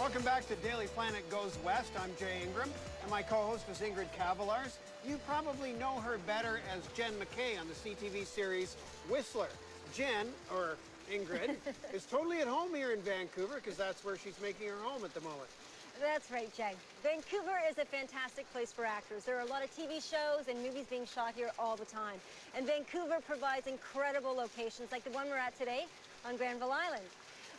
Welcome back to Daily Planet Goes West. I'm Jay Ingram, and my co-host is Ingrid Cavallars. You probably know her better as Jen McKay on the CTV series Whistler. Jen, or Ingrid, is totally at home here in Vancouver because that's where she's making her home at the moment. That's right, Jay. Vancouver is a fantastic place for actors. There are a lot of TV shows and movies being shot here all the time. And Vancouver provides incredible locations like the one we're at today on Granville Island.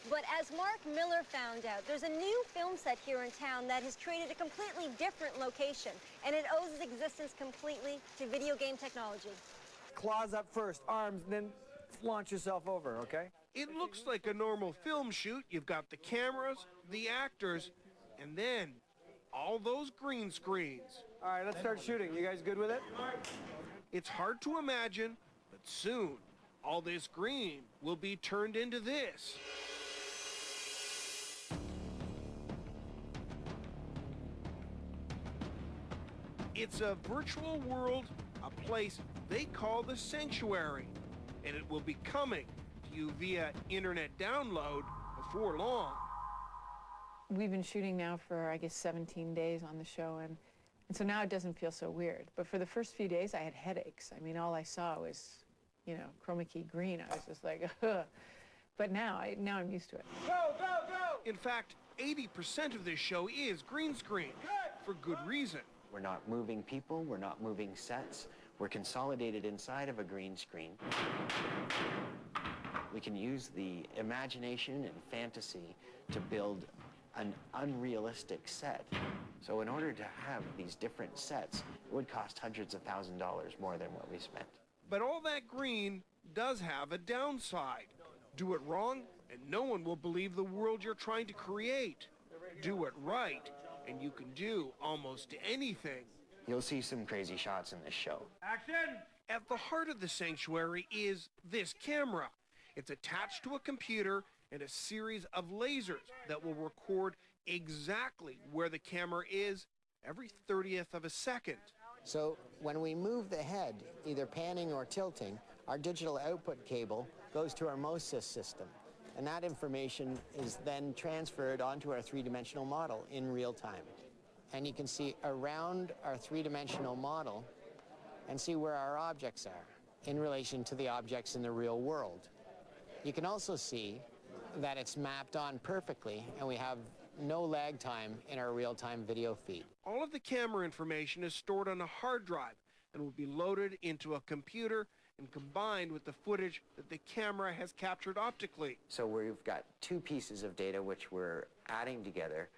But as Mark Miller found out, there's a new film set here in town that has created a completely different location, and it owes its existence completely to video game technology. Claws up first, arms, and then launch yourself over, okay? It looks like a normal film shoot. You've got the cameras, the actors, and then all those green screens. All right, let's start shooting. You guys good with it? It's hard to imagine, but soon all this green will be turned into this. It's a virtual world, a place they call the Sanctuary, and it will be coming to you via internet download before long. We've been shooting now for, I guess, 17 days on the show, and so now it doesn't feel so weird. But for the first few days, I had headaches. I mean, all I saw was, you know, chroma key green. I was just like, ugh. But now I'm used to it. Go, go, go! In fact, 80% of this show is green screen, for good reason. We're not moving people, we're not moving sets, we're consolidated inside of a green screen. We can use the imagination and fantasy to build an unrealistic set. So in order to have these different sets, it would cost hundreds of thousands of dollars more than what we spent. But all that green does have a downside. Do it wrong, and no one will believe the world you're trying to create. Do it right, and you can do almost anything. You'll see some crazy shots in this show. Action! At the heart of the Sanctuary is this camera. It's attached to a computer and a series of lasers that will record exactly where the camera is every 30th of a second. So when we move the head, either panning or tilting, our digital output cable goes to our MOSIS system. And that information is then transferred onto our three-dimensional model in real time. And you can see around our three-dimensional model and see where our objects are in relation to the objects in the real world. You can also see that it's mapped on perfectly, and we have no lag time in our real-time video feed. All of the camera information is stored on a hard drive and will be loaded into a computer and combined with the footage that the camera has captured optically. So we've got two pieces of data which we're adding together,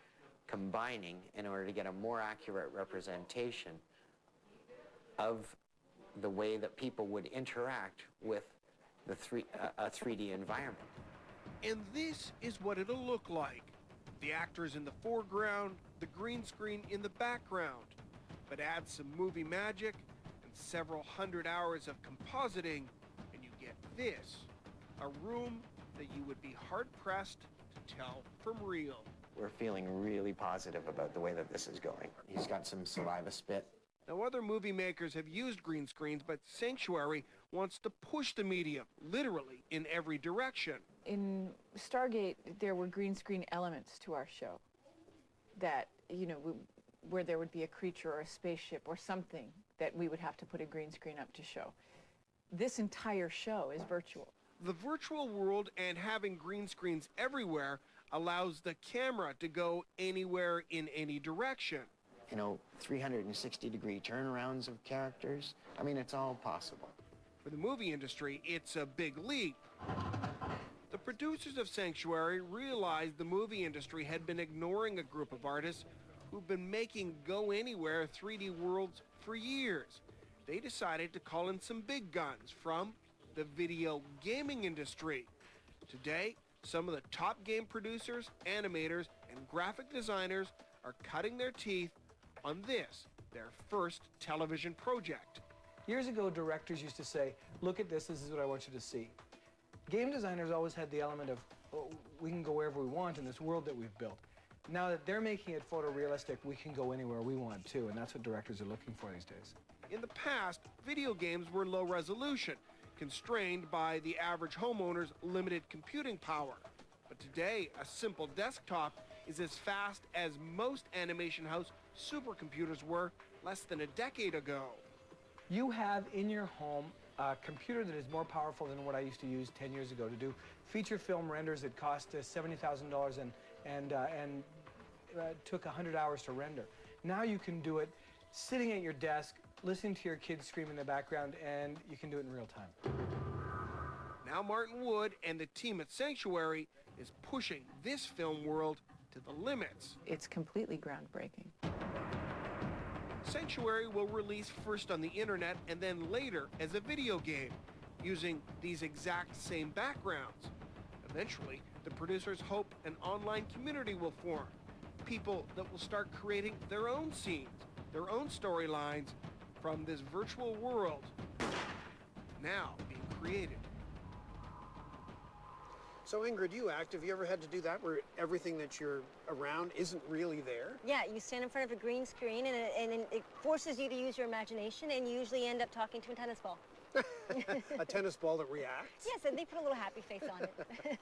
combining in order to get a more accurate representation of the way that people would interact with the a 3D environment. And this is what it'll look like. The actors in the foreground, the green screen in the background. But add some movie magic and several hundred hours of compositing, and you get this, a room that you would be hard-pressed to tell from real. We're feeling really positive about the way that this is going. He's got some saliva spit. Now, other movie makers have used green screens, but Sanctuary wants to push the medium, literally, in every direction. In Stargate, there were green screen elements to our show that, you know, where there would be a creature or a spaceship or something that we would have to put a green screen up to show. This entire show is virtual. The virtual world and having green screens everywhere allows the camera to go anywhere in any direction. You know, 360-degree turnarounds of characters. I mean, it's all possible. For the movie industry, it's a big leap. The producers of Sanctuary realized the movie industry had been ignoring a group of artists who've been making go-anywhere 3D worlds for years. They decided to call in some big guns from the video gaming industry. Today, some of the top game producers, animators, and graphic designers are cutting their teeth on this, their first television project. Years ago, directors used to say, look at this is what I want you to see. Game designers always had the element of, oh, we can go wherever we want in this world that we've built. Now that they're making it photorealistic, we can go anywhere we want to, and that's what directors are looking for these days. In the past, video games were low resolution, constrained by the average homeowner's limited computing power. But today, a simple desktop is as fast as most animation house supercomputers were less than a decade ago. You have in your home a computer that is more powerful than what I used to use 10 years ago to do feature film renders that cost $70,000 and took 100 hours to render. Now you can do it sitting at your desk, listening to your kids scream in the background, and you can do it in real time. Now Martin Wood and the team at Sanctuary is pushing this film world to the limits. It's completely groundbreaking. Sanctuary will release first on the internet and then later as a video game, using these exact same backgrounds. Eventually, the producers hope an online community will form. People that will start creating their own scenes, their own storylines from this virtual world now being created. So Ingrid, you act. Have you ever had to do that where everything that you're around isn't really there? Yeah, you stand in front of a green screen and it forces you to use your imagination, and you usually end up talking to a tennis ball. A tennis ball that reacts? Yes, and they put a little happy face on it.